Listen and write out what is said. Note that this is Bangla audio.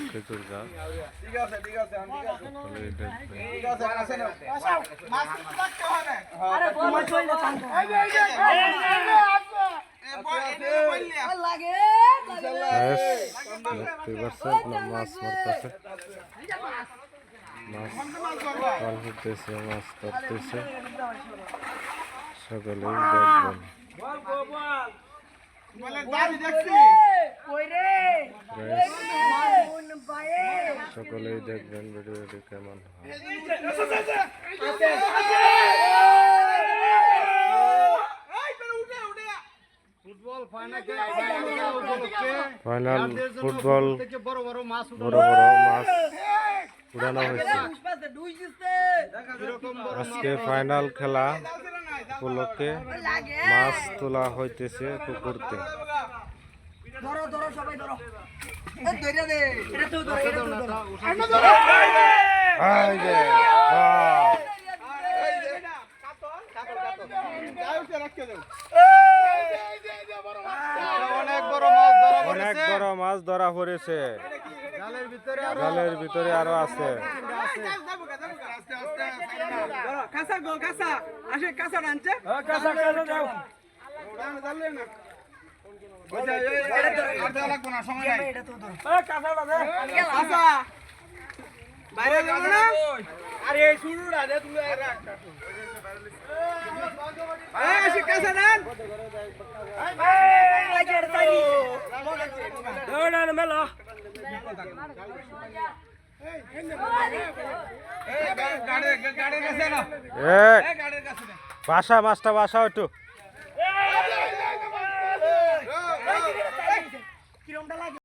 খেজুর গাছ মাছ মারতেছে মাছ পাল ফুটতেছে মাছ ধরতেছে সকলেই দেখবেন সকলেই দেখবেন ভিডিওটি কেমন হয় ফাইনাল ফুটবল বড় বড় মাছ উড়ানো হয়েছে আজকে ফাইনাল খেলা উপলক্ষে মাছ তোলা হইতেছে পুকুরতে অনেক বড় মাছ ধরা পড়েছে জালের ভিতরে আরো আছে বাসা মাছটা বাসা একটু